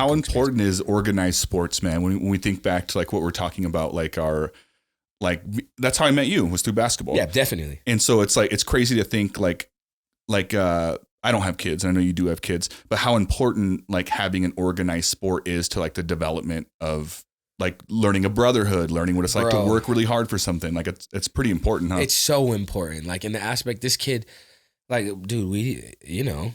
how important is organized sports, man? When we think back to like what we're talking about, like that's how I met you, was through basketball. Yeah, definitely. And so it's like, it's crazy to think like I don't have kids, and I know you do have kids, but how important like having an organized sport is to like the development of like learning a brotherhood, learning what it's like to work really hard for something. Like it's pretty important, huh? It's so important. Like in the aspect, this kid, like, dude,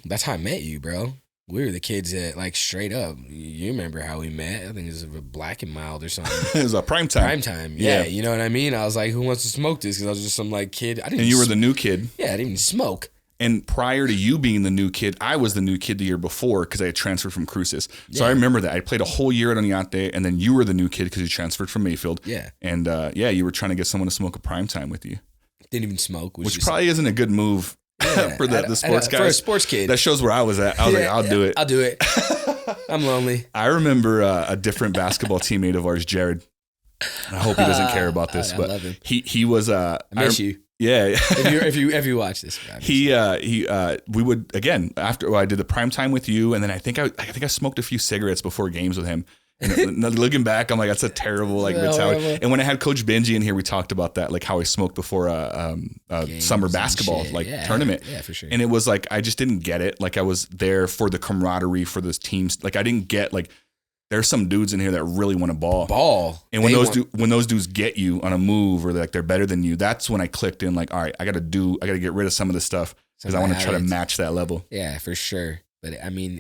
that's how I met you, bro. We were the kids that, like, straight up, you remember how we met. I think it was a Black and Mild or something. It was a prime time. Prime time, yeah. You know what I mean? I was like, who wants to smoke this? Because I was just some, like, kid. And you were the new kid. Yeah, I didn't even smoke. And prior to you being the new kid, I was the new kid the year before because I had transferred from Cruces. So I remember that. I played a whole year at Oñate, and then you were the new kid because you transferred from Mayfield. Yeah. And, you were trying to get someone to smoke a prime time with you. Didn't even smoke. Which probably isn't a good move. For the sports guys. For a sports kid. That shows where I was at. I was like, I'll do it. I'll do it. I'm lonely. I remember a different basketball teammate of ours, Jared. I hope he doesn't care about this, but love him. he was I miss you. Yeah. if you watch this, we would, again, after I did the prime time with you, and then I think I smoked a few cigarettes before games with him. And looking back, I'm like, that's a terrible mentality. And when I had Coach Benji in here, we talked about that, like how I smoked before a summer basketball tournament. Yeah, for sure. And it was like I just didn't get it. Like I was there for the camaraderie for this teams. Like I didn't get like there's some dudes in here that really want to ball. And when those dudes get you on a move or they're better than you, that's when I clicked in. Like, all right, I got to get rid of some of this stuff because I want to try to match that level. Yeah, for sure. But I mean,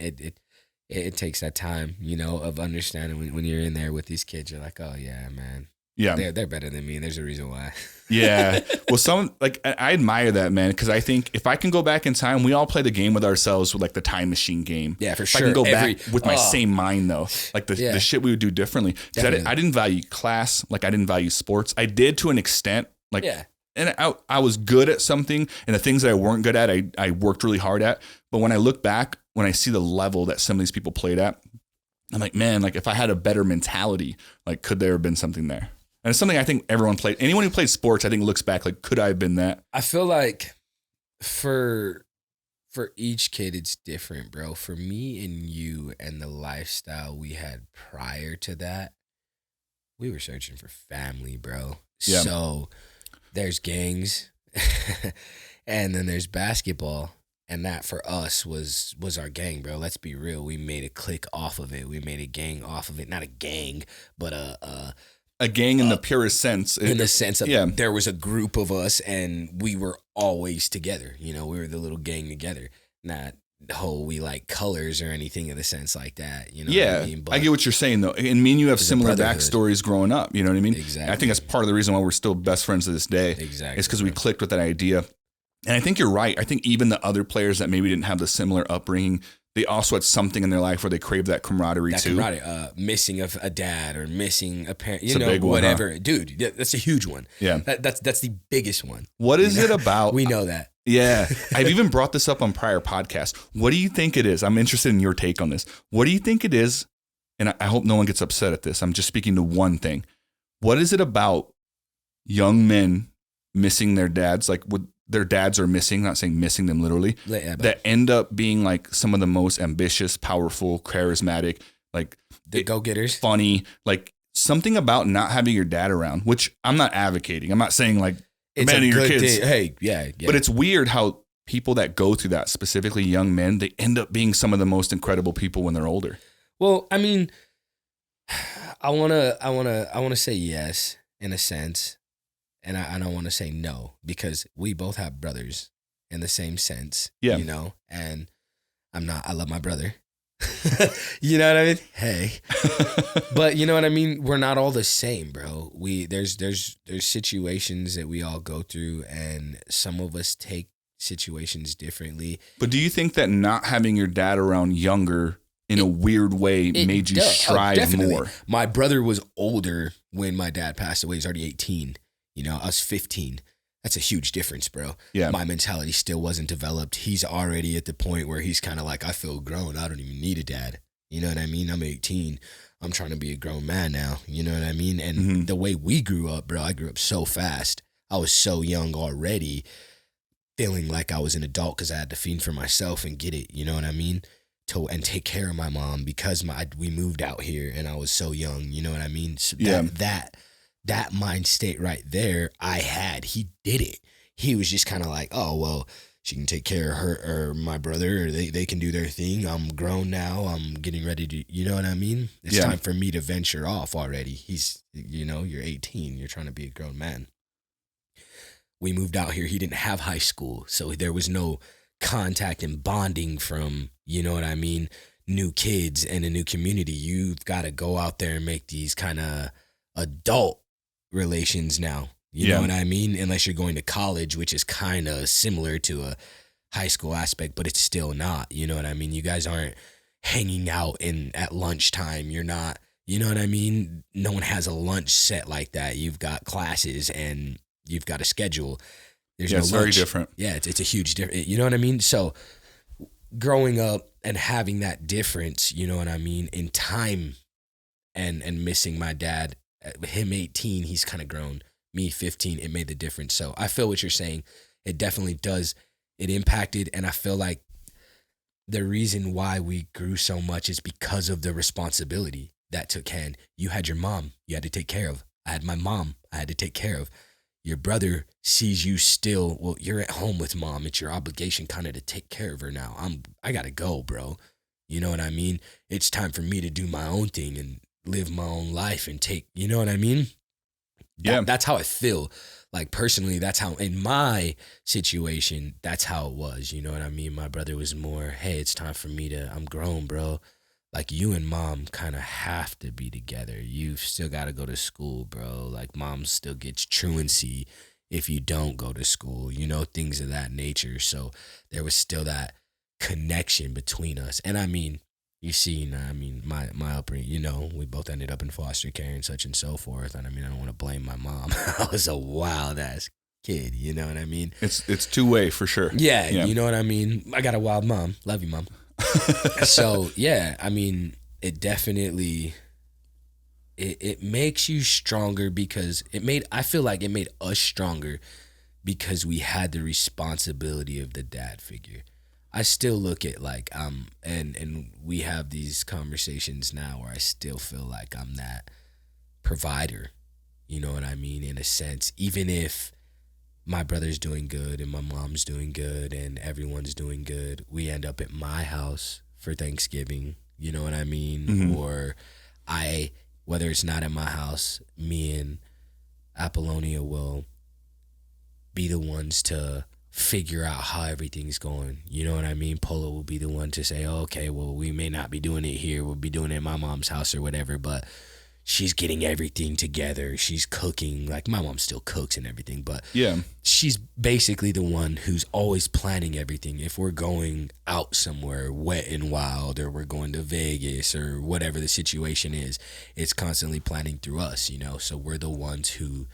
it takes that time, of understanding when you're in there with these kids. You're like, oh yeah, man. Yeah, they're better than me, and there's a reason why. Yeah, well, I admire that, man, because I think if I can go back in time, we all play the game with ourselves with like the time machine game. Yeah, for sure. I can go back with my same mind though, like the shit we would do differently. Because I didn't value class, like I didn't value sports. I did to an extent, like. Yeah. And I was good at something, and the things that I weren't good at, I worked really hard at. But when I look back, when I see the level that some of these people played at, I'm like, man, like if I had a better mentality, like could there have been something there? And it's something I think anyone who plays sports, I think looks back like, could I have been that? I feel like for each kid, it's different, bro. For me and you and the lifestyle we had prior to that, we were searching for family, bro. Yeah. So there's gangs and then there's basketball. And that for us was our gang, bro. Let's be real. We made a clique off of it. We made a gang off of it. Not a gang, but a gang in the purest sense. In the sense of there was a group of us and we were always together. We were the little gang together. Not we like colors or anything in the sense like that. What I mean? But I get what you're saying though. And me and you have similar backstories growing up. You know what I mean? Exactly. I think that's part of the reason why we're still best friends to this day. Exactly. It's because we clicked with that idea. And I think you're right. I think even the other players that maybe didn't have the similar upbringing, they also had something in their life where they craved that camaraderie too. Missing of a dad or missing a parent, whatever. One, huh? Dude, that's a huge one. Yeah. That's the biggest one. What is it about? We know that. Yeah. I've even brought this up on prior podcasts. What do you think it is? I'm interested in your take on this. What do you think it is? And I hope no one gets upset at this. I'm just speaking to one thing. What is it about young men missing their dads? Like their dads are missing, not saying missing them literally, that end up being like some of the most ambitious, powerful, charismatic, like the go-getters, funny, like something about not having your dad around, which I'm not advocating. I'm not saying like abandon your kids. Hey, yeah. But it's weird how people that go through that, specifically young men, they end up being some of the most incredible people when they're older. Well, I mean, I wanna say yes in a sense. And I don't want to say no because we both have brothers in the same sense, and I love my brother. You know what I mean? Hey, but you know what I mean? We're not all the same, bro. There's situations that we all go through and some of us take situations differently. But do you think that not having your dad around younger in a weird way made you strive more? My brother was older when my dad passed away. He's already 18. I was 15. That's a huge difference, bro. Yeah. My mentality still wasn't developed. He's already at the point where he's kind of like, I feel grown. I don't even need a dad. You know what I mean? I'm 18. I'm trying to be a grown man now. You know what I mean? And the way we grew up, bro, I grew up so fast. I was so young already, feeling like I was an adult because I had to fend for myself and get it. You know what I mean? and take care of my mom because we moved out here and I was so young. You know what I mean? So that mind state right there, I had. He did it. He was just kind of like, oh, well, she can take care of her or my brother, or they can do their thing. I'm grown now. I'm getting ready to, you know what I mean? It's time for me to venture off already. He's, you know, you're 18. You're trying to be a grown man. We moved out here. He didn't have high school. So there was no contact and bonding from, you know what I mean, new kids and a new community. You've got to go out there and make these kind of adult relations now. You know what I mean? Unless you're going to college, which is kind of similar to a high school aspect, but it's still not. You know what I mean? You guys aren't hanging out at lunchtime. You're not, you know what I mean? No one has a lunch set like that. You've got classes and you've got a schedule. There's no it's lunch. very different. Yeah, it's a huge difference. You know what I mean? So growing up and having that difference, you know what I mean, in time and missing my dad, him 18, he's kind of grown. Me 15, it made the difference. So I feel what you're saying. It definitely does. It impacted, and I feel like the reason why we grew so much is because of the responsibility that took hand. You had your mom you had to take care of. I had my mom I had to take care of. Your brother sees you still, well, you're at home with mom. It's your obligation kind of to take care of her now. I got to go, bro. You know what I mean? It's time for me to do my own thing and live my own life and take, you know what I mean? That's how I feel. Like personally, that's how, in my situation, that's how it was. You know what I mean? My brother was more, hey, it's time for me I'm grown, bro. Like you and mom kind of have to be together. You've still got to go to school, bro. Like mom still gets truancy if you don't go to school, you know, things of that nature. So there was still that connection between us. And I mean, you see, I mean, my upbringing, you know, we both ended up in foster care and such and so forth. And I mean, I don't want to blame my mom. I was a wild ass kid, you know what I mean? It's two-way for sure. Yeah, you know what I mean? I got a wild mom. Love you, mom. So, yeah, I mean, it definitely, it makes you stronger because I feel like it made us stronger because we had the responsibility of the dad figure. I still look at like and we have these conversations now where I still feel like I'm that provider, you know what I mean, in a sense, even if my brother's doing good and my mom's doing good and everyone's doing good, we end up at my house for Thanksgiving, you know what I mean? Mm-hmm. Or whether it's not at my house, me and Apollonia will be the ones to figure out how everything's going. You know what I mean? Polo will be the one to say, oh, okay, well, we may not be doing it here. We'll be doing it at my mom's house or whatever, but she's getting everything together. She's cooking. Like, my mom still cooks and everything, but she's basically the one who's always planning everything. If we're going out somewhere wet and wild, or we're going to Vegas or whatever the situation is, it's constantly planning through us, you know? So we're the ones who,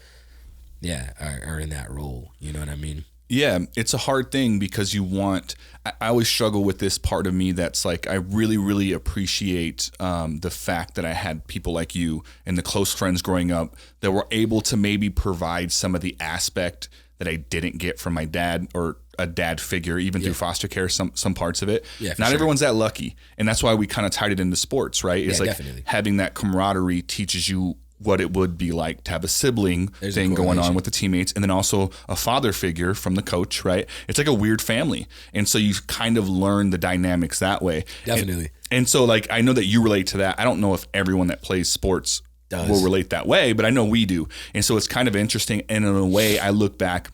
are in that role. You know what I mean? Yeah, it's a hard thing because I always struggle with this part of me that's like, I really, really appreciate the fact that I had people like you and the close friends growing up that were able to maybe provide some of the aspect that I didn't get from my dad or a dad figure, even through foster care, some parts of it. Yeah, not everyone's that lucky. And that's why we kind of tied it into sports, right? It's like definitely. Having that camaraderie teaches you what it would be like to have a sibling thing going on with the teammates, and then also a father figure from the coach, right? It's like a weird family. And so you kind of learn the dynamics that way. Definitely. And so like, I know that you relate to that. I don't know if everyone that plays sports will relate that way, but I know we do. And so it's kind of interesting. And in a way, I look back,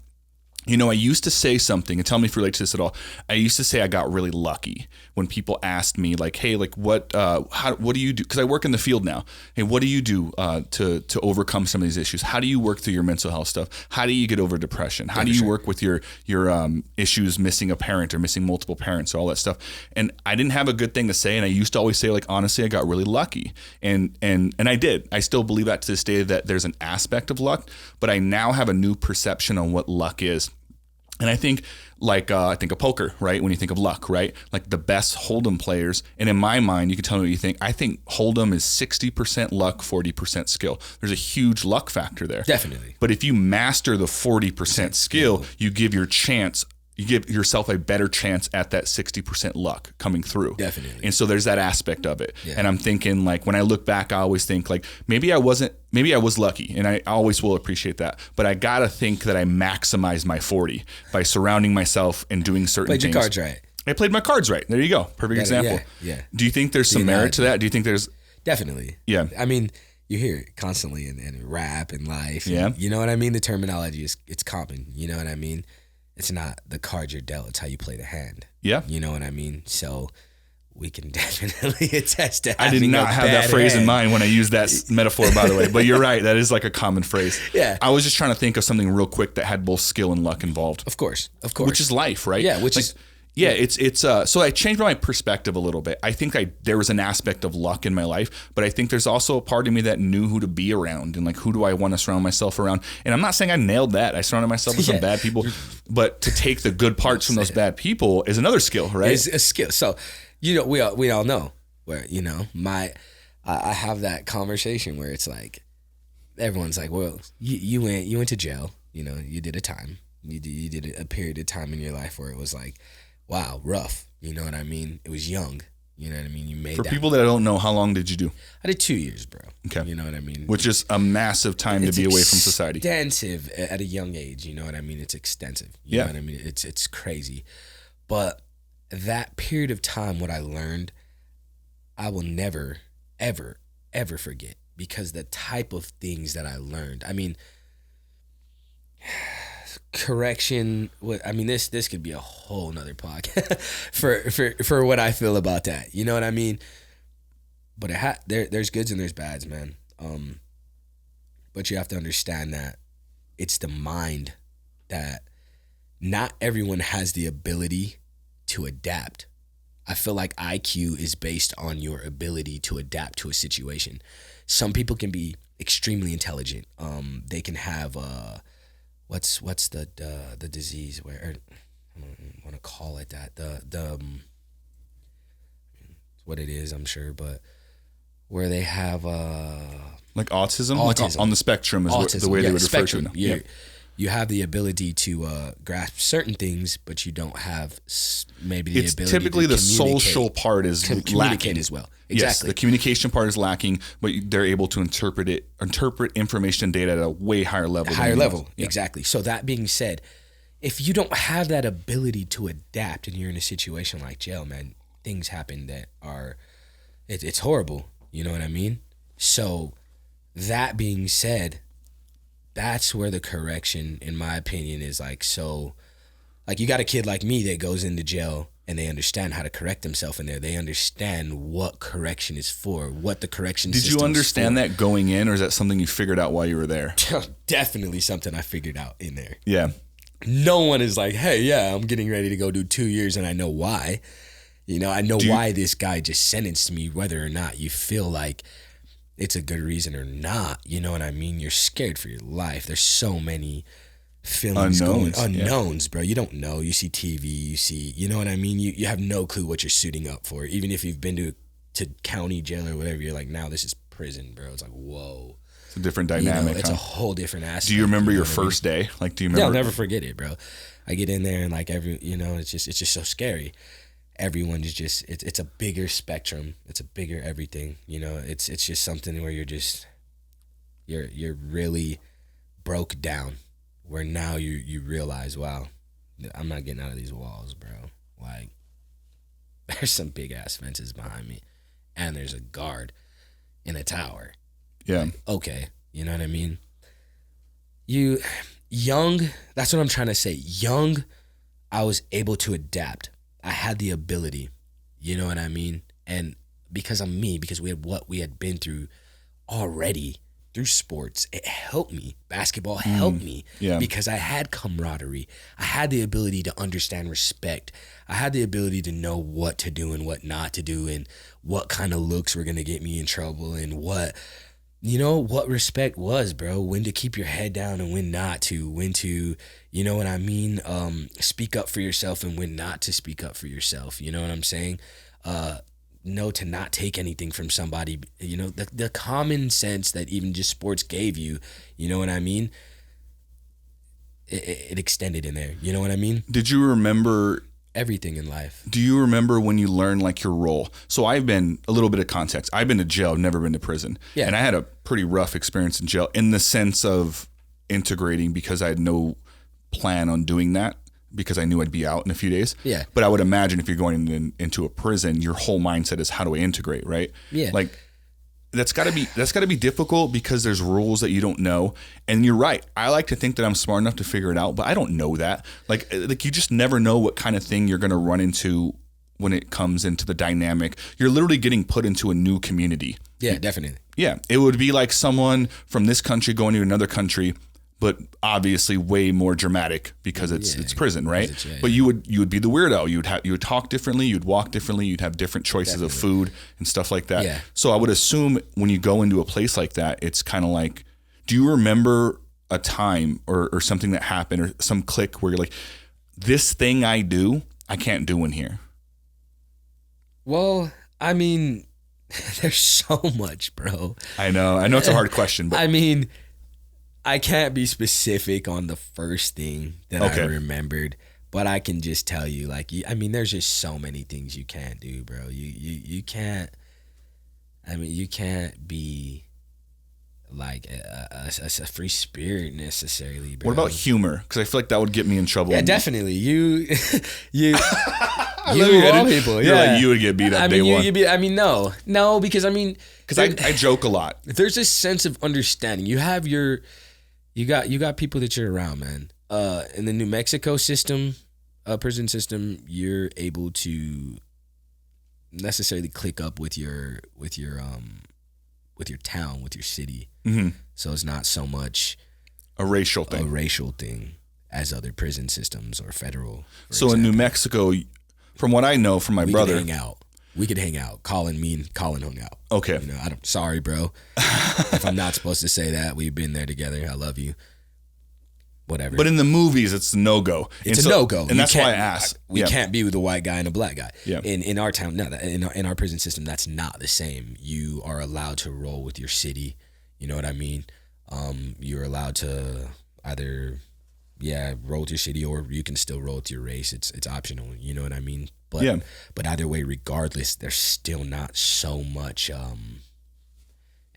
you know, I used to say something, and tell me if you relate to this at all. I used to say I got really lucky when people asked me, like, "Hey, like, what do you do?" Because I work in the field now. Hey, what do you do to overcome some of these issues? How do you work through your mental health stuff? How do you get over depression? How do you work with your issues, missing a parent or missing multiple parents, or all that stuff? And I didn't have a good thing to say, and I used to always say, like, honestly, I got really lucky, and I did. I still believe that to this day, that there's an aspect of luck, but I now have a new perception on what luck is. And I think I think of poker, right? When you think of luck, right? Like the best Hold'em players. And in my mind, you can tell me what you think. I think Hold'em is 60% luck, 40% skill. There's a huge luck factor there. Definitely. But if you master the 40% skill, you give your chance, you give yourself a better chance at that 60% luck coming through. Definitely. And so there's that aspect of it. Yeah. And I'm thinking, like, when I look back, I always think, like, maybe I was lucky, and I always will appreciate that. But I got to think that I maximized my 40 by surrounding myself and doing certain things. Played your cards right. I played my cards right. There you go. Perfect example. Yeah. Do you think there's some merit to that? Do you think there's... Definitely. Yeah. I mean, you hear it constantly in rap and life. And, yeah. You know what I mean? The terminology it's common. You know what I mean? It's not the cards you're dealt. It's how you play the hand. Yeah. You know what I mean? So we can definitely attest to I did not have that phrase in mind when I used that metaphor, by the way. But you're right. That is like a common phrase. Yeah. I was just trying to think of something real quick that had both skill and luck involved. Of course. Which is life, right? Yeah, it's so I changed my perspective a little bit. I think there was an aspect of luck in my life, but I think there's also a part of me that knew who to be around and like, who do I want to surround myself around? And I'm not saying I nailed that. I surrounded myself with some bad people, but to take the good parts from those bad people is another skill, right? It's a skill. So, we all know where, I have that conversation where it's like, everyone's like, well, you went to jail, you did a time, you did a period of time in your life where it was like, wow, rough. You know what I mean? It was young. You know what I mean? You made For people that don't know, how long did you do? I did 2 years, bro. Okay. You know what I mean? Which is a massive time to be away from society. Extensive at a young age. You know what I mean? It's extensive. You know what I mean? It's crazy. But that period of time, what I learned, I will never, ever, ever forget, because the type of things that I learned. I mean, correction. This could be a whole nother podcast for what I feel about that. You know what I mean? But there's goods and there's bads, man. But you have to understand that it's the mind that not everyone has the ability to adapt. I feel like IQ is based on your ability to adapt to a situation. Some people can be extremely intelligent. They can have what's the disease where, I don't want to call it that, what it is, I'm sure, but where they have like autism? Like on the spectrum is autism, the way they would refer to it. You have the ability to grasp certain things, but you don't have maybe the ability typically to the social part is lacking as well. Exactly. Yes, the communication part is lacking, but they're able to interpret information and data at a way higher level. Exactly. So that being said, if you don't have that ability to adapt and you're in a situation like jail, man, things happen that are, it's horrible. You know what I mean? So that being said, that's where the correction, in my opinion, is like, so like you got a kid like me that goes into jail and they understand how to correct themselves in there. They understand what correction is for, what the correction system is for. Did you understand that going in, or is that something you figured out while you were there? Definitely something I figured out in there. Yeah. No one is like, hey, yeah, I'm getting ready to go do 2 years and I know why. I know why this guy just sentenced me, whether or not you feel like it's a good reason or not. You know what I mean? You're scared for your life. There's so many feelings unknowns, bro. You don't know. You see TV, you see, you know what I mean? You have no clue what you're suiting up for. Even if you've been to county jail or whatever, you're like, now this is prison, bro. It's like, whoa. It's a different dynamic. It's a whole different aspect. Do you remember your first day? Like, do you remember? Yeah, I'll never forget it, bro. I get in there and like it's just so scary. Everyone is just, it's a bigger spectrum. It's a bigger everything. It's just something where you're really broke down, where now you realize, wow, I'm not getting out of these walls, bro. Like, there's some big ass fences behind me and there's a guard in a tower. Yeah. Like, okay. You know what I mean? Young, that's what I'm trying to say. Young, I was able to adapt. I had the ability, you know what I mean? And because I'm me, because we had what we had been through already through sports, it helped me. Basketball helped me because I had camaraderie. I had the ability to understand respect. I had the ability to know what to do and what not to do and what kind of looks were going to get me in trouble and what respect was, bro, when to keep your head down and when not to, when to, you know what I mean? Speak up for yourself and when not to speak up for yourself. You know what I'm saying? Know to not take anything from somebody, the common sense that even just sports gave you, you know what I mean? it extended in there. You know what I mean? Did you remember everything in life? Do you remember when you learned like your role? So I've been, a little bit of context, I've been to jail, never been to prison. Yeah. And I had a pretty rough experience in jail in the sense of integrating, because I had no plan on doing that, because I knew I'd be out in a few days. Yeah. But I would imagine if you're going into a prison, your whole mindset is how do I integrate, right? Yeah. Like that's gotta be difficult, because there's rules that you don't know. And you're right. I like to think that I'm smart enough to figure it out, but I don't know that. Like you just never know what kind of thing you're gonna run into when it comes into the dynamic. You're literally getting put into a new community. Yeah, definitely. Yeah. It would be like someone from this country going to another country, but obviously way more dramatic because it's prison, right? But you would be the weirdo. You would talk differently. You'd walk differently. You'd have different choices of food and stuff like that. Yeah. So I would assume when you go into a place like that, it's kind of like, do you remember a time or something that happened or some click where you're like, this thing I do, I can't do in here? Well, I mean, there's so much, bro. I know it's a hard question, but I mean, I can't be specific on the first thing that I remembered, but I can just tell you, like, I mean, there's just so many things you can't do, bro. You can't. I mean, you can't be like a free spirit necessarily, bro. What about humor? Because I feel like that would get me in trouble. Yeah, definitely. You all people. You're yeah, like, you would get beat up day one. No, because I joke a lot. There's this sense of understanding. You have you got people that you're around, man. In the New Mexico system, prison system, you're able to necessarily click up with your town, with your city. Mm-hmm. So it's not so much a racial thing as other prison systems or federal. So example. In New Mexico, from what I know from my brother, we could hang out. Colin hung out. Okay. You know, sorry, bro. If I'm not supposed to say that, we've been there together. I love you. Whatever. But in the movies, it's a no-go. It's a no-go. And that's why I asked. We can't be with a white guy and a black guy. Yeah. In our town, no, in our prison system, that's not the same. You are allowed to roll with your city. You know what I mean? You're allowed to either, roll with your city, or you can still roll with your race. It's optional. You know what I mean? But either way, regardless, there's still not so much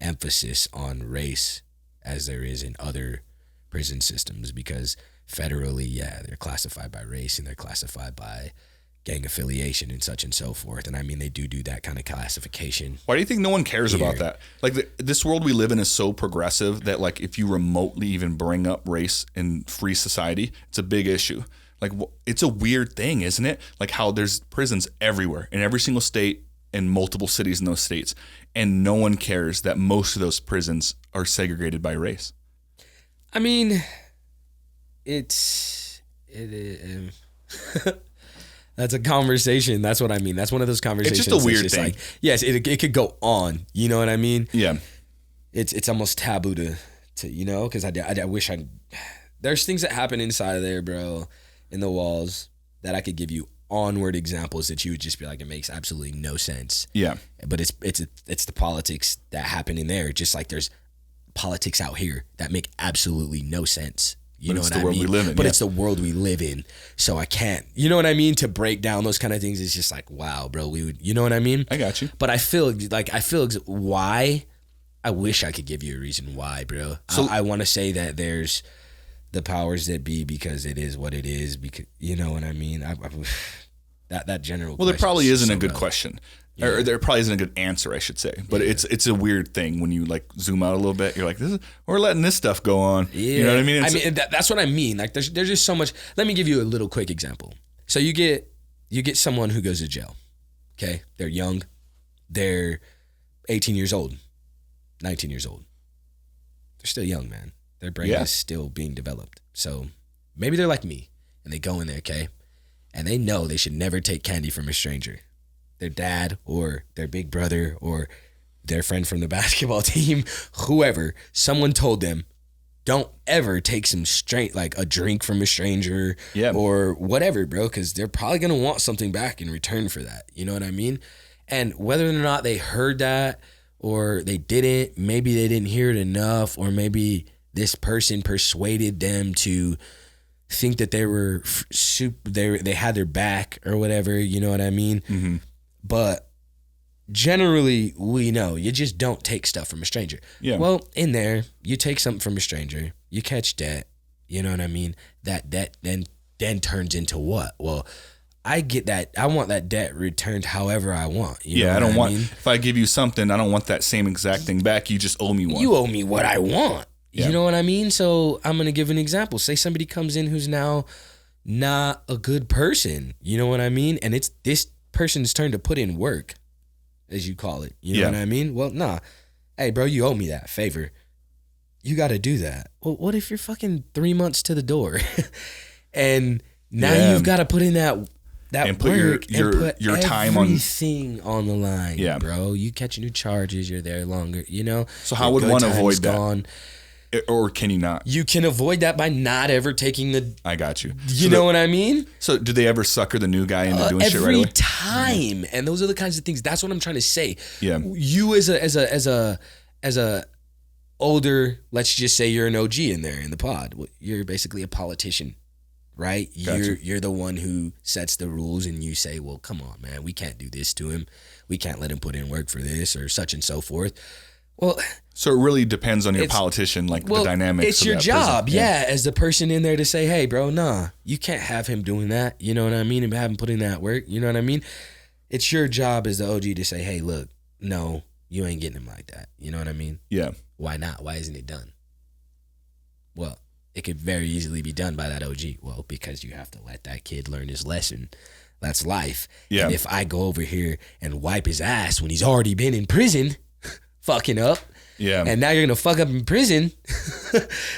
emphasis on race as there is in other prison systems, because federally, they're classified by race and they're classified by gang affiliation and such and so forth. And I mean, they do that kind of classification. Why do you think no one cares about that? Like this world we live in is so progressive that like if you remotely even bring up race in free society, it's a big issue. Like it's a weird thing, isn't it? Like how there's prisons everywhere in every single state and multiple cities in those states, and no one cares that most of those prisons are segregated by race. I mean, that's a conversation. That's what I mean. That's one of those conversations. It's just a weird thing. Like, yes, it could go on. You know what I mean? Yeah. It's almost taboo to because I wish there's things that happen inside of there, bro, in the walls that I could give you onward examples that you would just be like, it makes absolutely no sense. Yeah. But it's the politics that happen in there, just like there's politics out here that make absolutely no sense. You know what I mean? But it's the world we live in. But it's the world we live in. So I can't, you know what I mean? To break down those kind of things is just like, wow, bro, you know what I mean? I got you. But I feel why. I wish I could give you a reason why, bro. So I want to say that there's the powers that be, because it is what it is, because you know what I mean? That general Well, there probably isn't a good question. Yeah. Or there probably isn't a good answer, I should say. But it's a weird thing when you like zoom out a little bit. You're like, we're letting this stuff go on. Yeah. You know what I mean? That's what I mean. Like there's just so much. Let me give you a little quick example. So you get someone who goes to jail. Okay, they're young, they're 18 years old, 19 years old. They're still young, man. Their brain is still being developed. So maybe they're like me, and they go in there, okay, and they know they should never take candy from a stranger. Their dad or their big brother or their friend from the basketball team, whoever, someone told them, don't ever take some like a drink from a stranger or whatever, bro, because they're probably going to want something back in return for that. You know what I mean? And whether or not they heard that or they didn't, maybe they didn't hear it enough, or maybe this person persuaded them to think that they were they had their back or whatever, you know what I mean? Mm-hmm. But generally, we know you just don't take stuff from a stranger. Yeah. Well, in there, you take something from a stranger, you catch debt, you know what I mean? That debt then turns into what? Well, I get that. I want that debt returned however I want. You know I don't want, mean? if I give you something, I don't want that same exact thing back. You just owe me one. You owe me what I want. Yeah. You know what I mean? So I'm going to give an example. Say somebody comes in who's now not a good person. You know what I mean? And it's this person's turn to put in work, as you call it. You know what I mean? Well, nah. Hey, bro, you owe me that favor. You got to do that. Well, what if you're fucking 3 months to the door and now you've got to put in that and put work your time on everything on the line, bro. You catch new charges, you're there longer, you know? So how would one avoid that? Gone. Or can you not? You can avoid that by not ever taking the... I got you. You know what I mean? So do they ever sucker the new guy into doing shit right away? Every time. And those are the kinds of things. That's what I'm trying to say. Yeah. You as a older, let's just say you're an OG in there in the pod. You're basically a politician, right? Gotcha. You're the one who sets the rules and you say, well, come on, man. We can't do this to him. We can't let him put in work for this or such and so forth. Well, so it really depends on your politician, like the dynamics. It's your job, as the person in there to say, hey, bro, nah, you can't have him doing that. You know what I mean? And have him put in that work. You know what I mean? It's your job as the OG to say, hey, look, no, you ain't getting him like that. You know what I mean? Yeah. Why not? Why isn't it done? Well, it could very easily be done by that OG. Well, because you have to let that kid learn his lesson. That's life. Yeah. And if I go over here and wipe his ass when he's already been in prison, fucking up. Yeah. And now you're going to fuck up in prison.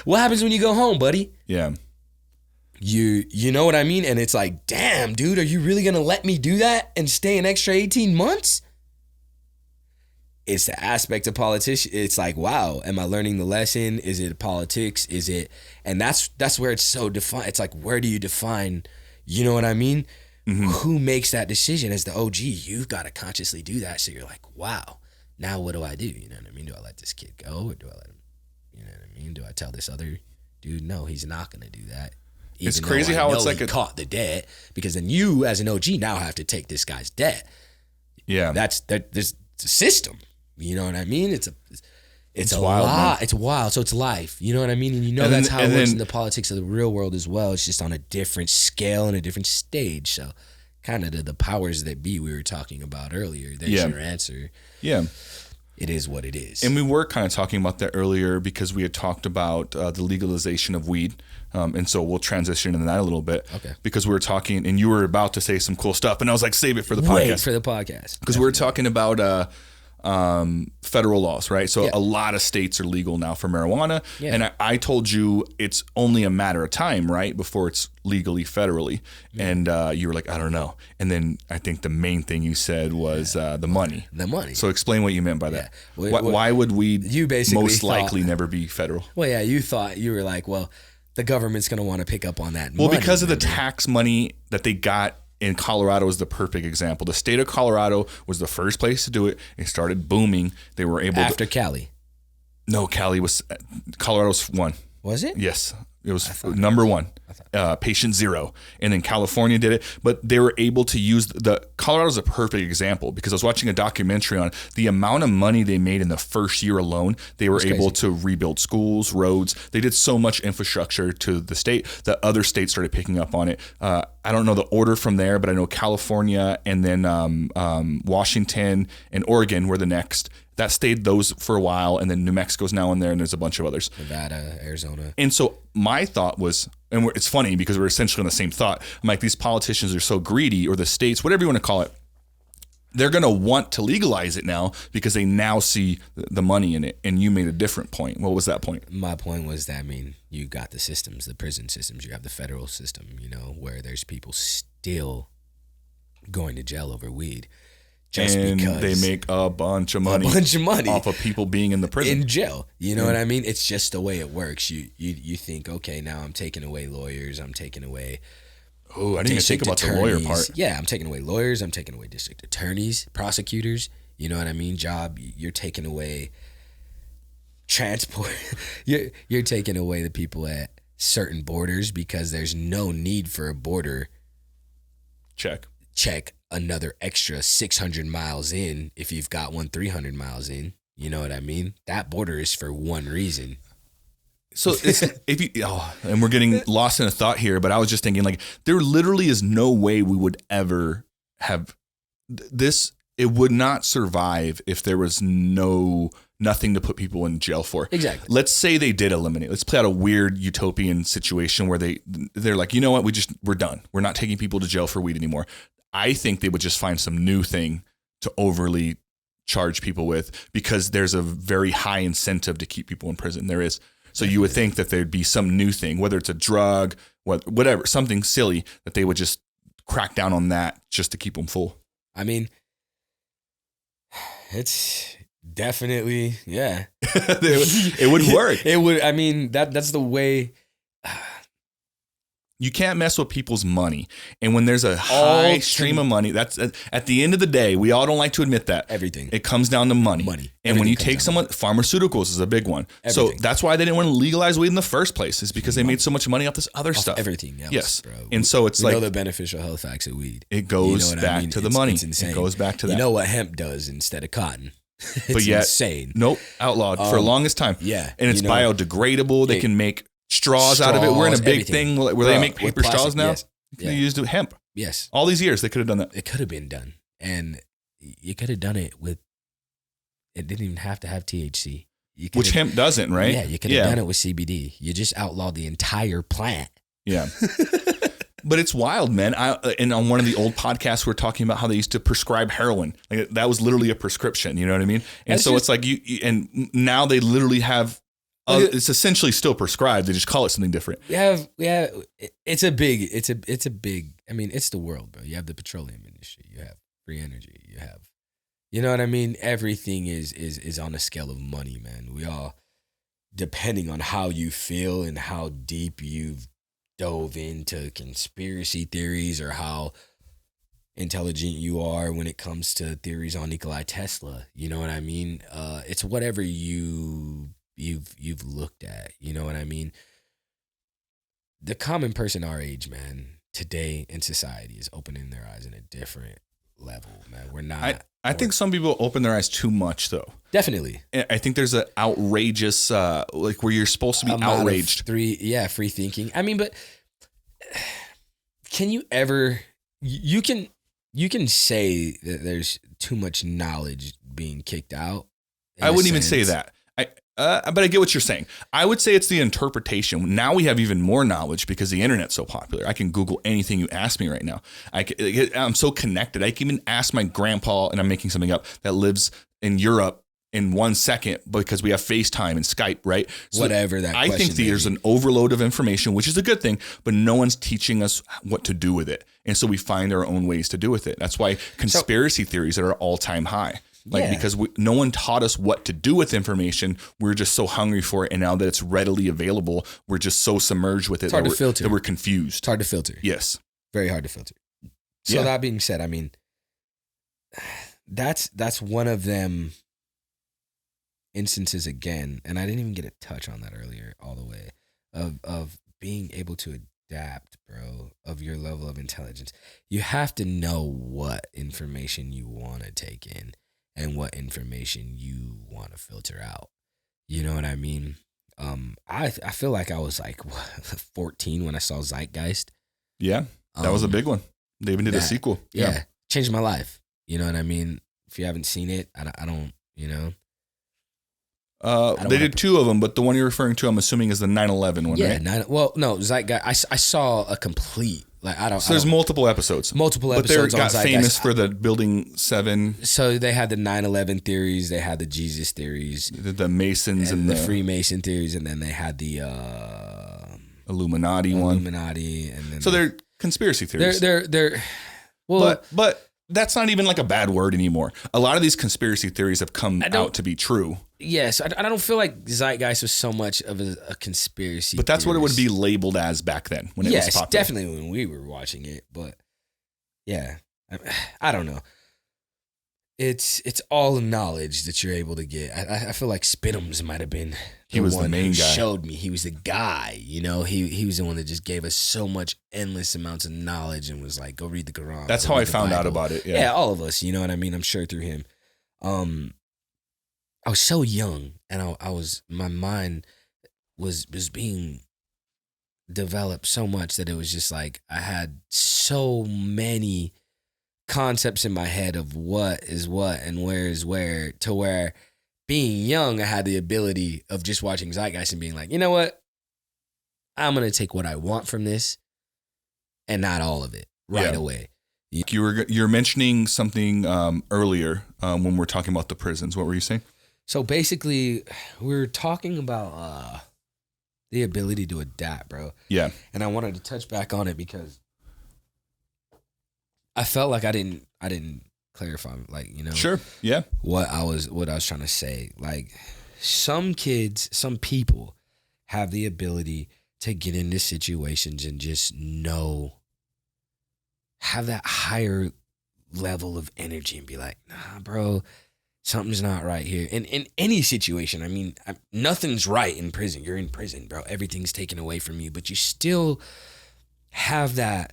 What happens when you go home, buddy? Yeah. You know what I mean? And it's like, damn, dude, are you really going to let me do that and stay an extra 18 months? It's the aspect of politician. It's like, wow, am I learning the lesson? Is it politics? Is it? And that's where it's so defined. It's like, where do you define, you know what I mean? Mm-hmm. Who makes that decision? As the OG, you've got to consciously do that. So you're like, wow. Now what do I do? You know what I mean? Do I let this kid go or do I let him, you know what I mean? Do I tell this other dude, no, he's not going to do that. Even it's crazy how it's like he caught the debt, because then you as an OG now have to take this guy's debt. Yeah. There's a system. You know what I mean? It's a wild, lot. man. It's wild. So it's life. You know what I mean? And you know that's how it works in the politics of the real world as well. It's just on a different scale and a different stage. So kind of the powers that be we were talking about earlier. There's your answer. Yeah. It is what it is. And we were kind of talking about that earlier because we had talked about the legalization of weed. And so we'll transition into that a little bit. Okay. Because we were talking and you were about to say some cool stuff. And I was like, save it for the podcast. Wait for the podcast. Because we were talking about federal laws, right? So a lot of states are legal now for marijuana. Yeah. And I told you it's only a matter of time, right, before it's legally federally. Yeah. And you were like, I don't know. And then I think the main thing you said was the money. The money. So explain what you meant by that. Well, why would weed you basically most likely never be federal? Well, yeah, you were like, well, the government's going to want to pick up on that money. Well, because of the tax money that they got in Colorado is the perfect example. The state of Colorado was the first place to do it. It started booming. They were able after Cali. No, Colorado's one. Was it? Yes. It was number one, patient zero. And then California did it. But they were able to use Colorado's a perfect example because I was watching a documentary on the amount of money they made in the first year alone. They were able to rebuild schools, roads. They did so much infrastructure to the state that other states started picking up on it. I don't know the order from there, but I know California and then Washington and Oregon were the next. That stayed those for a while, and then New Mexico's now in there, and there's a bunch of others. Nevada, Arizona. And so my thought was, and it's funny because we're essentially on the same thought. I'm like, these politicians are so greedy, or the states, whatever you want to call it, they're going to want to legalize it now because they now see the money in it. And you made a different point. What was that point? My point was that, I mean, you got the systems, the prison systems. You have the federal system, you know, where there's people still going to jail over weed. Just and because they make a bunch of money off of people being in the prison. In jail. You know what I mean? It's just the way it works. You think, okay, now I'm taking away lawyers. I'm taking away... Oh, I didn't even think about the lawyer part. Yeah, I'm taking away lawyers. I'm taking away district attorneys, prosecutors. You know what I mean? You're taking away transport. You're taking away the people at certain borders because there's no need for a border. Check another extra 600 miles in if you've got one 300 miles in. You know what I mean? That border is for one reason. So and we're getting lost in a thought here, but I was just thinking, like, there literally is no way we would ever have this. It would not survive if there was nothing to put people in jail for. Exactly. Let's say they did eliminate. Let's play out a weird utopian situation where they're like, you know what, we're done. We're not taking people to jail for weed anymore. I think they would just find some new thing to overly charge people with, because there's a very high incentive to keep people in prison. There is. So you would think that there'd be some new thing, whether it's a drug, whatever, something silly, that they would just crack down on that just to keep them full. I mean, it's definitely, yeah. it would work. It would. I mean, that's the way. You can't mess with people's money. And when there's a high stream of money, that's at the end of the day, we all don't like to admit that. Everything. It comes down to money. And when you take someone, pharmaceuticals is a big one. Everything. So that's why they didn't want to legalize weed in the first place, is because they made so much money off this other stuff. Everything else, yes. Bro. And so it's we know the beneficial health facts of weed. It goes back to the money. It's insane. It goes back to that. You know what hemp does instead of cotton? It's insane. Nope. Outlawed for the longest time. Yeah. And it's biodegradable. They can make straws out of it. We're in a big thing where they make paper straws now. Yes. They used hemp. Yes. All these years they could have done that. It could have been done. And you could have done it with, it didn't even have to have THC. Which hemp doesn't, right? Yeah, you could have done it with CBD. You just outlawed the entire plant. Yeah. But it's wild, man. And on one of the old podcasts, we're talking about how they used to prescribe heroin. Like, that was literally a prescription. You know what I mean? And so it's like and now they literally have. It's essentially still prescribed. They just call it something different. Yeah. It's a big. I mean, it's the world, bro. You have the petroleum industry. You have free energy. You have, you know what I mean. Everything is on a scale of money, man. We all, depending on how you feel and how deep you've dove into conspiracy theories or how intelligent you are when it comes to theories on Nikola Tesla. You know what I mean? It's whatever you've looked at. You know what I mean? The common person our age, man, today in society is opening their eyes in a different level, man. We're not. I think some people open their eyes too much, though. Definitely. I think there's an outrageous, like, where you're supposed to be outraged. Free thinking. I mean, but can you ever? You can say that there's too much knowledge being kicked out. I wouldn't even say that. But I get what you're saying. I would say it's the interpretation. Now we have even more knowledge because the internet's so popular. I can Google anything you ask me right now. I'm so connected. I can even ask my grandpa, and I'm making something up, that lives in Europe in 1 second because we have FaceTime and Skype, right? So whatever that. I think there's an overload of information, which is a good thing, but no one's teaching us what to do with it. And so we find our own ways to do with it. That's why conspiracy theories are all-time high. Because no one taught us what to do with information. We're just so hungry for it. And now that it's readily available, we're just so submerged with it that we're confused. It's hard to filter. Yes. Very hard to filter. So that being said, I mean, that's one of them instances again. And I didn't even get a touch on that earlier all the way of being able to adapt, bro, of your level of intelligence. You have to know what information you want to take in and what information you want to filter out. You know what I mean? I feel like I was like 14 when I saw Zeitgeist. Yeah, that was a big one. They even did a sequel. Yeah, changed my life. You know what I mean? If you haven't seen it, I don't, you know. They did two of them, but the one you're referring to, I'm assuming, is the 9/11 one, right? No, Zeitgeist. I saw a complete. So there's multiple episodes. But they got famous for the Building 7. So they had the 9/11 theories. They had the Jesus theories. The Masons and the Freemason theories. And then they had the Illuminati one. And then so they're conspiracy theories. They're well, but that's not even like a bad word anymore. A lot of these conspiracy theories have come out to be true. Yes, I don't feel like Zeitgeist was so much of a conspiracy. But that's what it would be labeled as back then when it was popular. Yes, definitely when we were watching it. But yeah, I don't know. it's all knowledge that you're able to get. I feel like Spitums might have been he was the main guy. Showed me he was the guy. You know, he was the one that just gave us so much endless amounts of knowledge and was like, go read the Quran. That's how I found out about it. Yeah, all of us. You know what I mean? I'm sure through him. I was so young, and my mind was being developed so much that it was just like I had so many concepts in my head of what is what and where is where, to where being young, I had the ability of just watching Zeitgeist and being like, you know what? I'm going to take what I want from this and not all of it right away. You're mentioning something earlier when we're talking about the prisons. What were you saying? So basically, we were talking about the ability to adapt, bro. Yeah. And I wanted to touch back on it because I felt like I didn't clarify, like, you know. Sure. Yeah. What I was trying to say. Like, some kids, some people have the ability to get into situations and just have that higher level of energy and be like, nah, bro, something's not right here. And in any situation, I mean, nothing's right in prison. You're in prison, bro. Everything's taken away from you, but you still have that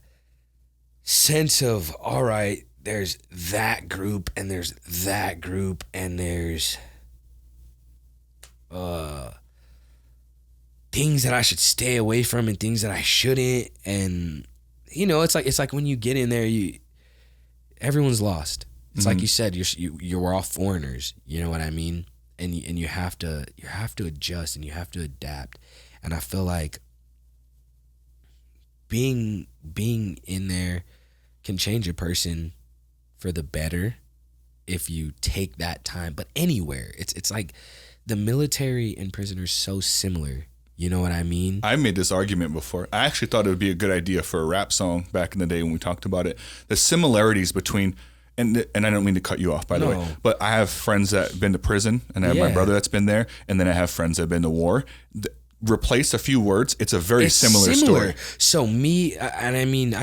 sense of, all right, there's that group and there's that group and there's things that I should stay away from and things that I shouldn't. And you know, it's like when you get in there, everyone's lost. It's like you said, you're all foreigners. You know what I mean? And you have to adjust and you have to adapt. And I feel like being in there can change a person for the better if you take that time. But anywhere, it's like the military and prison are so similar. You know what I mean? I made this argument before. I actually thought it would be a good idea for a rap song back in the day when we talked about it. The similarities between, and I don't mean to cut you off, by the way, but I have friends that have been to prison, and I have my brother that's been there, and then I have friends that have been to war. Replace a few words, it's a very similar story. So me, and I mean,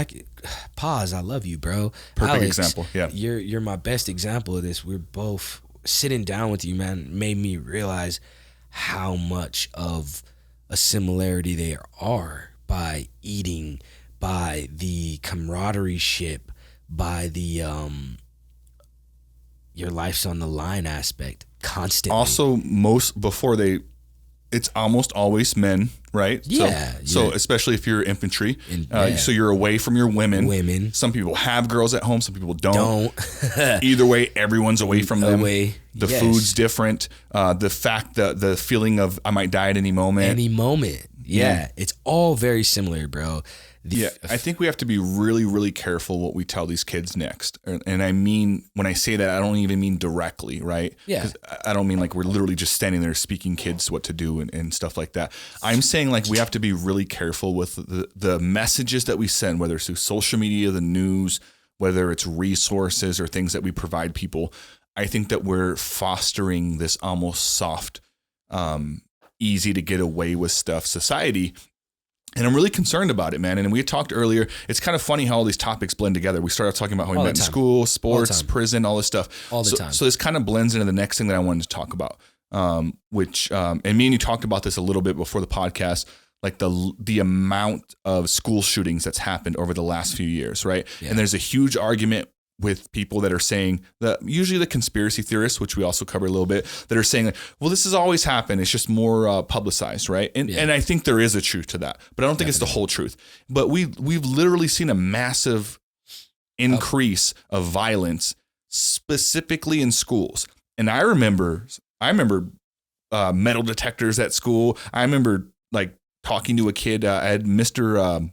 pause, I love you, bro. Perfect Alex, example, yeah. You're my best example of this. We're both sitting down with you, man, made me realize how much of a similarity there are by eating, by the camaraderie ship, by the your life's on the line aspect constantly. Also, it's almost always men, right? Yeah. So especially if you're infantry, so you're away from your women. Some people have girls at home, some people don't. Either way, everyone's away from them. The food's different. The fact that the feeling of I might die at any moment. Yeah. It's all very similar, bro. I think we have to be really, really careful what we tell these kids next. And I mean, when I say that, I don't even mean directly, right? Yeah. 'Cause I don't mean like we're literally just standing there speaking kids what to do and stuff like that. I'm saying like we have to be really careful with the messages that we send, whether it's through social media, the news, whether it's resources or things that we provide people. I think that we're fostering this almost soft, easy to get away with stuff society. And I'm really concerned about it, man. And we talked earlier, it's kind of funny how all these topics blend together. We started talking about how we met in school, sports, prison, all this stuff. All the time. So this kind of blends into the next thing that I wanted to talk about, which, and me and you talked about this a little bit before the podcast, like the amount of school shootings that's happened over the last few years, right? Yeah. And there's a huge argument with people that are saying that, usually the conspiracy theorists, which we also cover a little bit, that are saying like, well, this has always happened. It's just more publicized, right? And I think there is a truth to that, but I don't think it's the whole truth. But we've literally seen a massive increase of violence, specifically in schools. And I remember metal detectors at school. I remember like talking to a kid. I had Mr.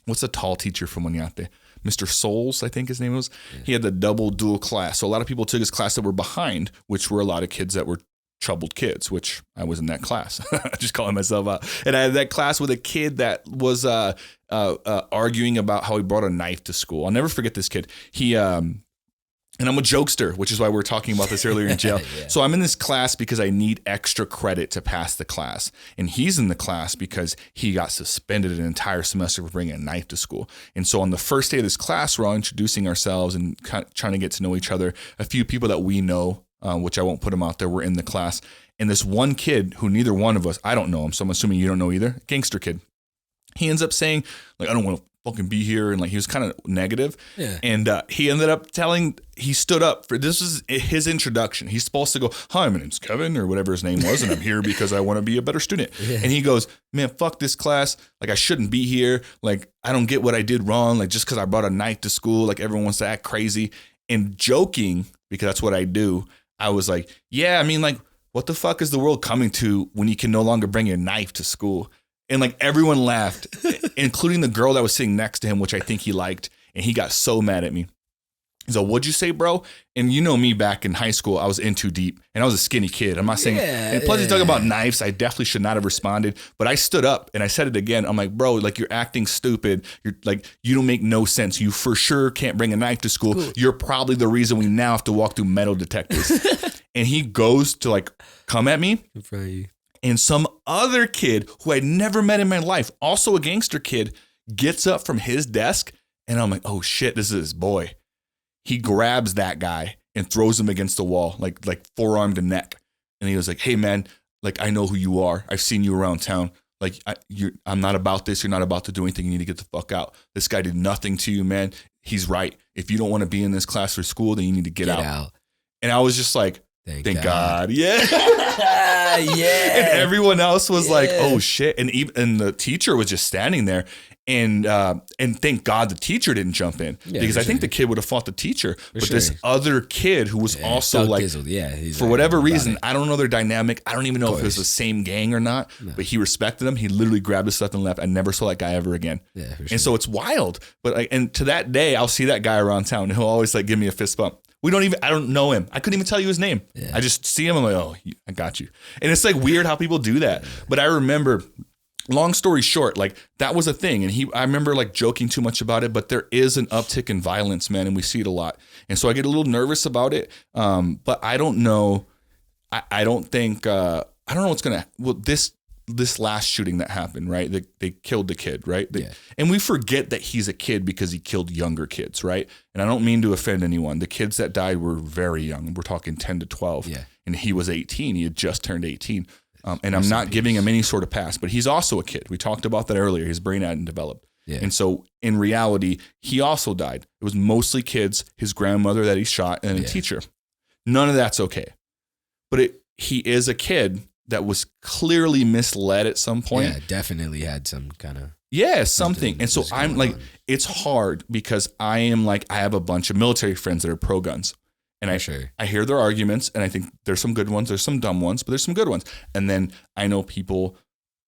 What's the tall teacher from Oñate? Mr. Souls, I think his name was. Yeah. He had the dual class. So a lot of people took his class that were behind, which were a lot of kids that were troubled kids, which I was in that class. Just calling myself out. And I had that class with a kid that was arguing about how he brought a knife to school. I'll never forget this kid. He And I'm a jokester, which is why we were talking about this earlier in jail. Yeah. So I'm in this class because I need extra credit to pass the class. And he's in the class because he got suspended an entire semester for bringing a knife to school. And so on the first day of this class, we're all introducing ourselves and trying to get to know each other. A few people that we know, which I won't put them out there, were in the class. And this one kid who neither one of us, I don't know him, so I'm assuming you don't know either, gangster kid. He ends up saying, like, I don't want to fucking be here, and like he was kind of negative. Yeah. And he ended up he stood up for, this is his introduction. He's supposed to go, hi, my name's Kevin, or whatever his name was, and I'm here because I want to be a better student. Yeah. And he goes, man, fuck this class. Like, I shouldn't be here. Like, I don't get what I did wrong. Like, just because I brought a knife to school, like everyone wants to act crazy. And joking, because that's what I do, I was like, yeah, I mean, like, what the fuck is the world coming to when you can no longer bring your knife to school? And like everyone laughed, including the girl that was sitting next to him, which I think he liked. And he got so mad at me. He's like, what'd you say, bro? And you know me back in high school, I was in too deep and I was a skinny kid. I'm not saying, and plus he's talking about knives. I definitely should not have responded, but I stood up and I said it again. I'm like, bro, like you're acting stupid. You're like, you don't make no sense. You for sure can't bring a knife to school. Cool. You're probably the reason we now have to walk through metal detectors. And he goes to like come at me. In front of you. And some other kid who I'd never met in my life, also a gangster kid, gets up from his desk. And I'm like, oh shit, this is his boy. He grabs that guy and throws him against the wall, like forearm to neck. And he was like, hey man, like I know who you are. I've seen you around town. Like I'm not about this. You're not about to do anything. You need to get the fuck out. This guy did nothing to you, man. He's right. If you don't want to be in this class or school, then you need to get out. And I was just like, Thank God. Yeah. Yeah. And everyone else was like, oh shit. And the teacher was just standing there. And thank God the teacher didn't jump in because I think the kid would have fought the teacher. But this other kid who was also like, for whatever reason, I don't know their dynamic. I don't even know if it was the same gang or not, but he respected him. He literally grabbed his stuff and left. I never saw that guy ever again. Yeah, and so it's wild. But and to that day, I'll see that guy around town and he'll always like give me a fist bump. I don't know him. I couldn't even tell you his name. Yeah. I just see him. I'm like, oh, I got you. And it's like weird how people do that. But I remember, long story short, like that was a thing. And I remember like joking too much about it, but there is an uptick in violence, man. And we see it a lot. And so I get a little nervous about it. But I don't know. I don't think, I don't know what's going to, well, this last shooting that happened, right? They killed the kid, right? And we forget that he's a kid because he killed younger kids, right? And I don't mean to offend anyone. The kids that died were very young. We're talking 10 to 12. Yeah. And he was 18. He had just turned 18. And I'm not giving him any sort of pass, but he's also a kid. We talked about that earlier. His brain hadn't developed. Yeah. And so in reality, he also died. It was mostly kids, his grandmother that he shot, and a teacher. None of that's okay. But he is a kid that was clearly misled at some point. Yeah, definitely had some kind of... something. And so I'm like, it's hard because I have a bunch of military friends that are pro-guns. And I hear their arguments, and I think there's some good ones, there's some dumb ones, but there's some good ones. And then I know people,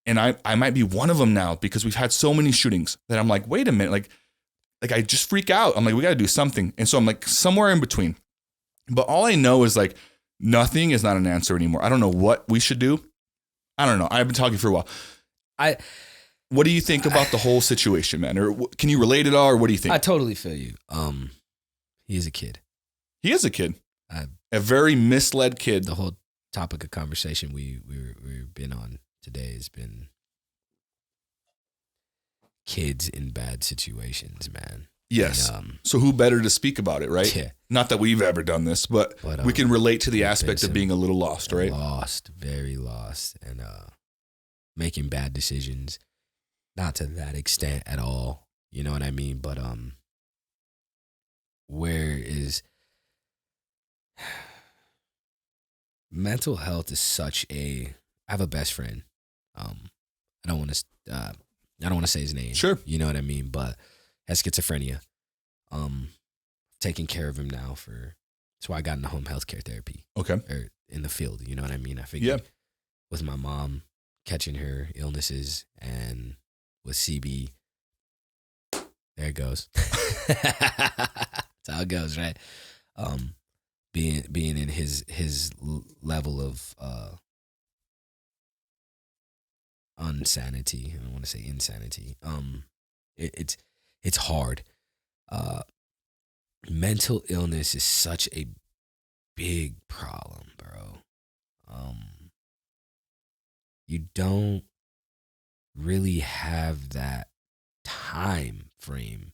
and I might be one of them now because we've had so many shootings that I'm like, wait a minute, like I just freak out. I'm like, we got to do something. And so I'm like somewhere in between. But all I know is like, nothing is not an answer anymore. I don't know what we should do. I don't know. I've been talking for a while. What do you think about the whole situation, man? Or can you relate at all, or what do you think? I totally feel you. He is a kid. He is a kid. A very misled kid. The whole topic of conversation we've been on today has been kids in bad situations, man. Yes. And, so who better to speak about it, right? Yeah. Not that we've ever done this, but we can relate to the aspect of being a little lost, right? Lost, very lost, and making bad decisions. Not to that extent at all. You know what I mean? But where is mental health is such a... I have a best friend. I don't want to say his name. Sure. You know what I mean? But has schizophrenia. Taking care of him now that's why I got into home health care therapy. Okay. Or in the field, you know what I mean? I figured with my mom catching her illnesses and with CB, there it goes. That's how it goes, right? Being in his level of insanity. I don't want to say insanity. It's hard. mental illness is such a big problem, bro. You don't really have that time frame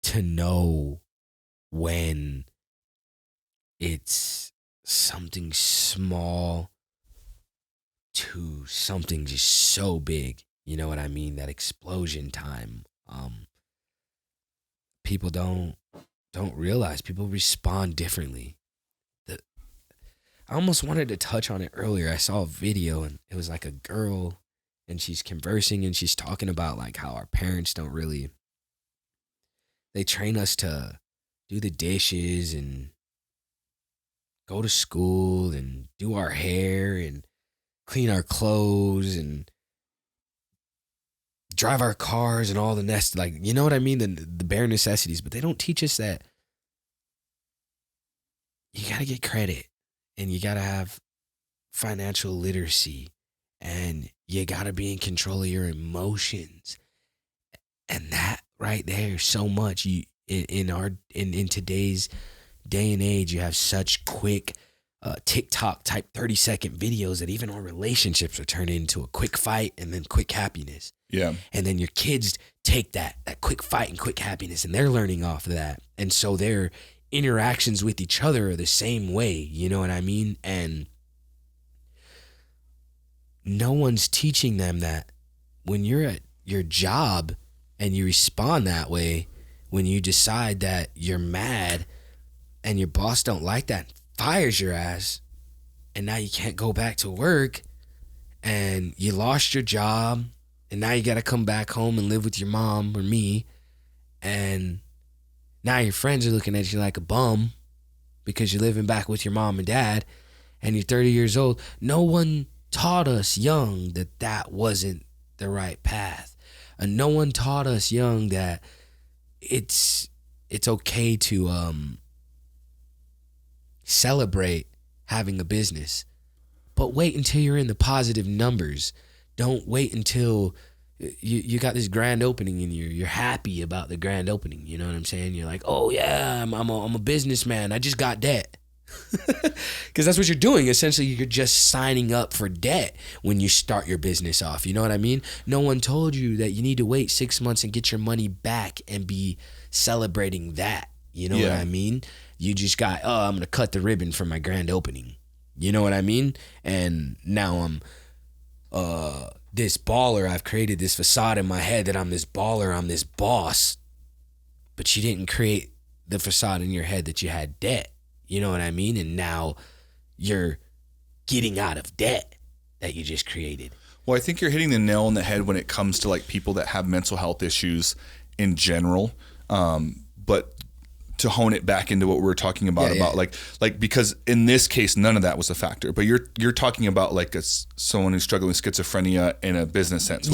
to know when it's something small to something just so big. You know what I mean? That explosion time. People don't realize. People respond differently. I almost wanted to touch on it earlier. I saw a video and it was like a girl and she's conversing and she's talking about like how our parents don't really, they train us to do the dishes and go to school and do our hair and clean our clothes and drive our cars and all the nest, like, you know what I mean? The bare necessities, but they don't teach us that you got to get credit and you got to have financial literacy and you got to be in control of your emotions. And that right there, so much in today's day and age, you have such quick TikTok type 30-second videos that even our relationships are turned into a quick fight and then quick happiness. Yeah. And then your kids take that quick fight and quick happiness and they're learning off of that. And so their interactions with each other are the same way, you know what I mean? And no one's teaching them that when you're at your job and you respond that way, when you decide that you're mad and your boss don't like that, fires your ass, and now you can't go back to work and you lost your job and now you got to come back home and live with your mom or me, and now your friends are looking at you like a bum because you're living back with your mom and dad and you're 30 years old. No one taught us young that that wasn't the right path. And no one taught us young that it's okay to celebrate having a business, but wait until you're in the positive numbers. Don't wait until you got this grand opening and you're happy about the grand opening. You know what I'm saying? You're like, oh yeah, I'm a businessman. I just got debt. Because that's what you're doing. Essentially, you're just signing up for debt when you start your business off. You know what I mean? No one told you that you need to wait 6 months and get your money back and be celebrating that. You know what I mean? You just got, I'm going to cut the ribbon for my grand opening. You know what I mean? And now I'm this baller. I've created this facade in my head that I'm this baller, I'm this boss. But you didn't create the facade in your head that you had debt. You know what I mean? And now you're getting out of debt that you just created. Well, I think you're hitting the nail on the head when it comes to like people that have mental health issues in general. But to hone it back into what we were talking about, like because in this case, none of that was a factor. But you're talking about like someone who's struggling with schizophrenia in a business sense,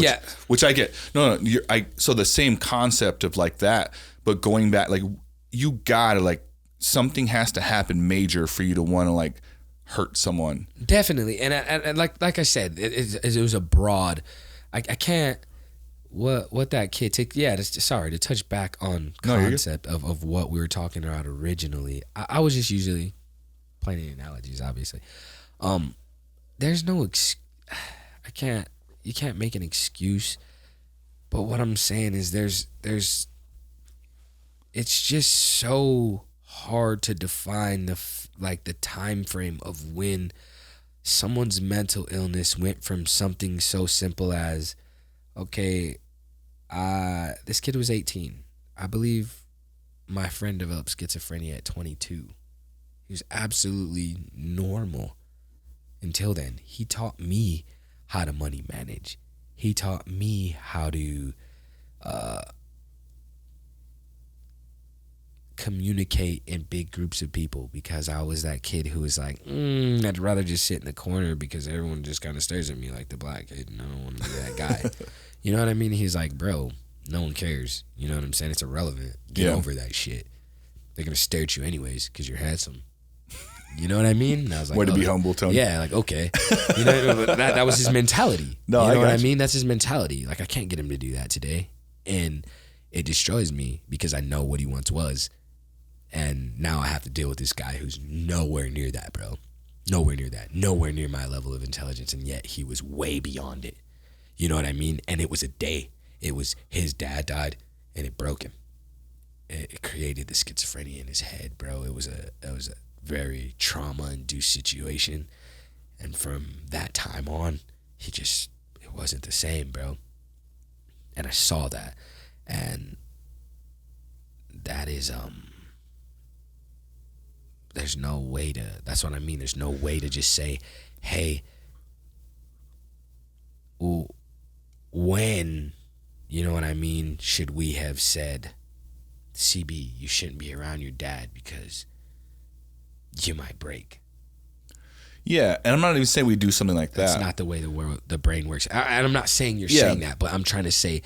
which I get. No, so the same concept of like that, but going back, like you gotta like something has to happen major for you to want to like hurt someone. Definitely, and like I said, it was a broad. I can't. What that kid took, to touch back on concept of what we were talking about originally. I was just usually playing analogies, obviously. There's no you can't make an excuse, but what I'm saying is there's it's just so hard to define the time frame of when someone's mental illness went from something so simple as, okay, this kid was 18. I believe my friend developed schizophrenia at 22. He was absolutely normal until then. He taught me how to money manage. He taught me how to communicate in big groups of people, because I was that kid who was like, I'd rather just sit in the corner because everyone just kind of stares at me like the black kid and I don't want to be that guy. You know what I mean? He's like, bro, no one cares. You know what I'm saying? It's irrelevant. Get over that shit. They're going to stare at you anyways because you're handsome. You know what I mean? And I was like, way to be humble, Tony. Yeah, like, okay. You know, that was his mentality. No, you know what I mean? That's his mentality. Like, I can't get him to do that today. And it destroys me because I know what he once was. And now I have to deal with this guy who's nowhere near that, bro. Nowhere near that. Nowhere near my level of intelligence. And yet he was way beyond it. You know what I mean? And it was a day. It was his dad died and it broke him. It created the schizophrenia in his head, bro. It was a very trauma-induced situation. And from that time on, it wasn't the same, bro. And I saw that. And that is, there's no way to, that's what I mean. There's no way to just say, hey, when, you know what I mean, should we have said, CB, you shouldn't be around your dad because you might break. Yeah, and I'm not even saying we do something like that. That's not the way the brain works. And I'm not saying you're saying that, but I'm trying to say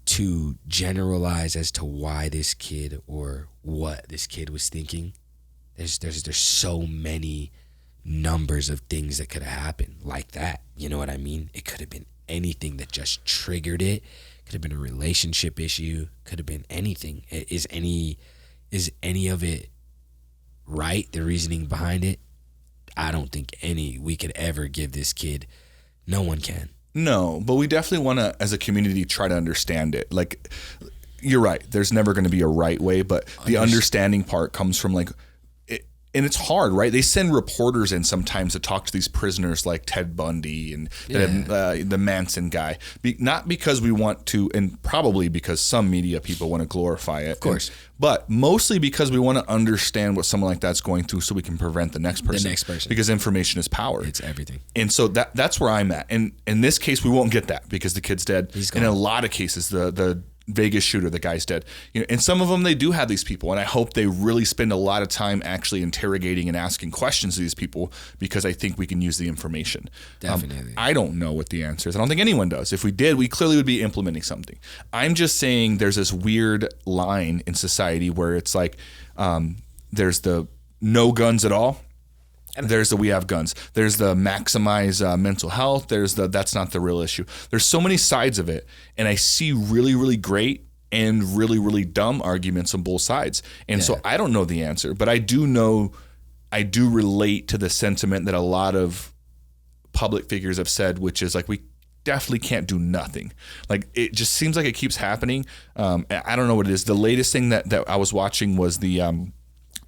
to generalize as to why this kid or what this kid was thinking. There's so many numbers of things that could have happened like that. You know what I mean? It could have been anything that just triggered it. Could have been a relationship issue. Could have been anything. Is any of it right? The reasoning behind it? I don't think we could ever give this kid. No one can. No, but we definitely want to, as a community, try to understand it. Like, you're right. There's never going to be a right way, but the understanding part comes from like, and it's hard, right? They send reporters in sometimes to talk to these prisoners like Ted Bundy and the Manson guy. Not because we want to, and probably because some media people want to glorify it. Of course. But mostly because we want to understand what someone like that's going through so we can prevent the next person. Because information is power. It's everything. And so that's where I'm at. And in this case, we won't get that because the kid's dead. He's gone. In a lot of cases, the Vegas shooter, the guy's dead. You know, and some of them, they do have these people, and I hope they really spend a lot of time actually interrogating and asking questions to these people because I think we can use the information. Definitely. I don't know what the answer is. I don't think anyone does. If we did, we clearly would be implementing something. I'm just saying there's this weird line in society where it's like there's the no guns at all. There's the we have guns. There's the maximize mental health. There's the that's not the real issue. There's so many sides of it, and I see really, really great and really, really dumb arguments on both sides. And so I don't know the answer, but I do relate to the sentiment that a lot of public figures have said, which is like we definitely can't do nothing. Like it just seems like it keeps happening. I don't know what it is. The latest thing that I was watching was the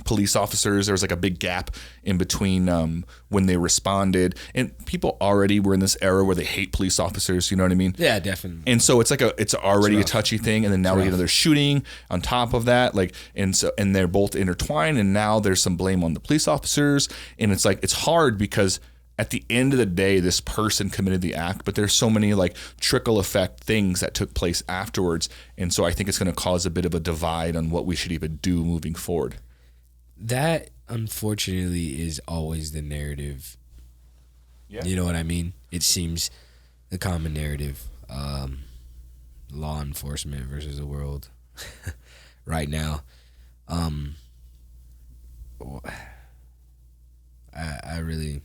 police officers. There was like a big gap in between when they responded, and people already were in this era where they hate police officers. You know what I mean? Yeah, definitely. And so it's already a touchy thing, and then now we get another shooting on top of that. Like, and they're both intertwined, and now there's some blame on the police officers, and it's like it's hard because at the end of the day, this person committed the act, but there's so many like trickle effect things that took place afterwards, and so I think it's going to cause a bit of a divide on what we should even do moving forward. That, unfortunately, is always the narrative. Yeah. You know what I mean? It seems the common narrative. Law enforcement versus the world right now. I really,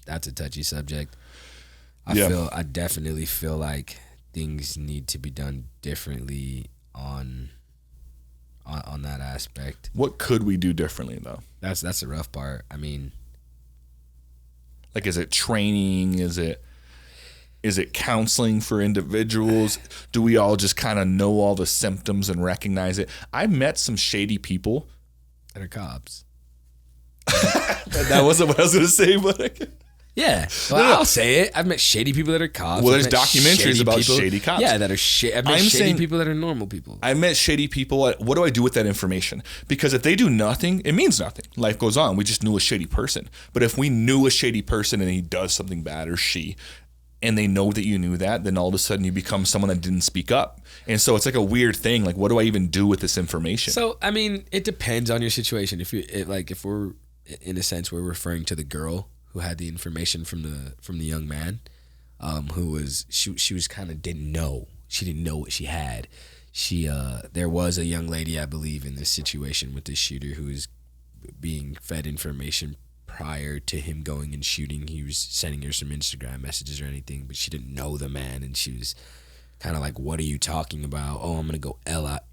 that's a touchy subject. I definitely feel like things need to be done differently on that aspect. What could we do differently though? That's the rough part. I mean, like, is it training? Is it counseling for individuals? Do we all just kind of know all the symptoms and recognize it? I met some shady people that are cops. That wasn't what I was going to say, but yeah, well, I'll say it. I've met shady people that are cops. Well, there's documentaries about shady cops. Yeah, that are I've met shady people that are normal people. I met shady people. What do I do with that information? Because if they do nothing, it means nothing. Life goes on. We just knew a shady person. But if we knew a shady person and he does something bad, or she, and they know that you knew that, then all of a sudden you become someone that didn't speak up. And so it's like a weird thing. Like, what do I even do with this information? So, I mean, it depends on your situation. If we're, in a sense, we're referring to the girl who had the information from the young man, who was she was kind of didn't know what she had. There was a young lady, I believe, in this situation with this shooter who was being fed information prior to him going and shooting. He was sending her some Instagram messages or anything, but she didn't know the man, and she was kind of like, what are you talking about? Oh, I'm going to go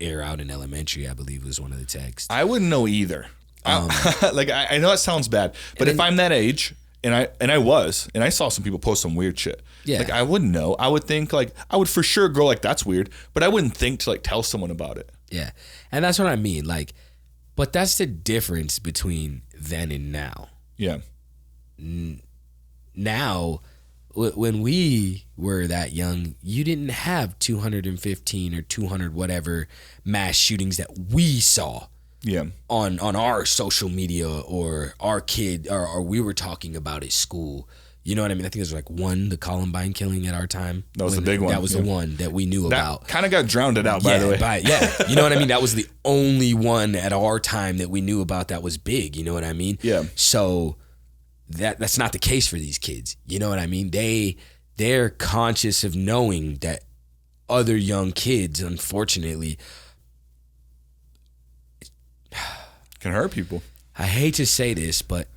air out in elementary, I believe was one of the texts. I wouldn't know either. Like, I know it sounds bad, but if I'm that age, and I saw some people post some weird shit. Yeah. Like, I wouldn't know. I would think, like, I would for sure go like, that's weird, but I wouldn't think to, like, tell someone about it. Yeah. And that's what I mean. Like, but that's the difference between then and now. Yeah. Now, when we were that young, you didn't have 215 or 200 whatever mass shootings that we saw. Yeah. On our social media or our kid or we were talking about at school. You know what I mean? I think there was like one, the Columbine killing at our time. That was the big one. That was the one that we knew about. Kind of got drowned out, by the way. You know what I mean? That was the only one at our time that we knew about that was big. You know what I mean? Yeah. So that's not the case for these kids. You know what I mean? They're conscious of knowing that other young kids, unfortunately, can hurt people. I hate to say this, but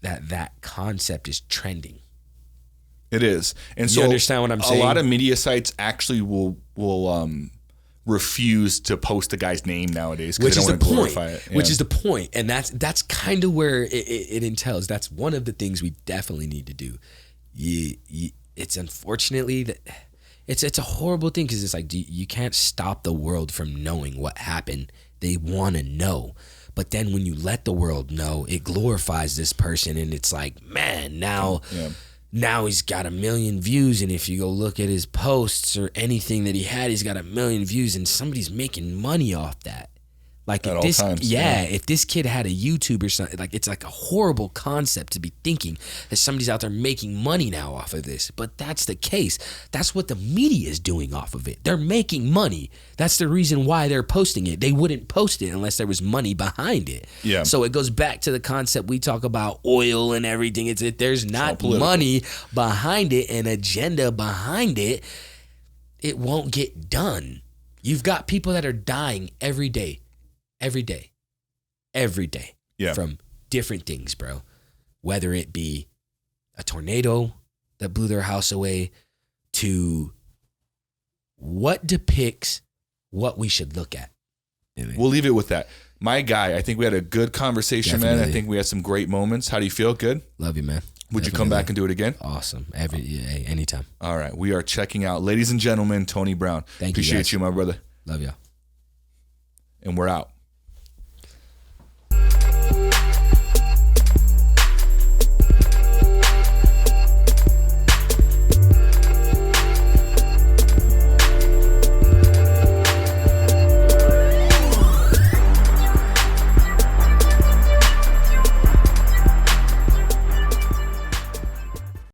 that concept is trending. It is. And so you understand what I'm saying? A lot of media sites actually will refuse to post the guy's name nowadays because they don't want to glorify it. Yeah. Which is the point. And that's kind of where it entails. That's one of the things we definitely need to do. It's unfortunately that it's a horrible thing because it's like you can't stop the world from knowing what happened. They want to know. But then when you let the world know, it glorifies this person. And it's like, man, now he's got 1 million views. And if you go look at his posts or anything that he had, he's got 1 million views. And somebody's making money off that. Like at all times. If this kid had a YouTube or something, like it's like a horrible concept to be thinking that somebody's out there making money now off of this. But that's the case. That's what the media is doing off of it. They're making money. That's the reason why they're posting it. They wouldn't post it unless there was money behind it. Yeah. So it goes back to the concept we talk about oil and everything. It's if there's not money behind it, an agenda behind it, it won't get done. You've got people that are dying every day. Every day. Yeah. From different things, bro. Whether it be a tornado that blew their house away to what depicts what we should look at. We'll leave it with that. My guy, I think we had a good conversation, man. I think we had some great moments. How do you feel? Good? Love you, man. Would you come back and do it again? Awesome. Anytime. All right. We are checking out, ladies and gentlemen, Tony Brown. Thank you. Appreciate you, my brother. Love y'all. And we're out.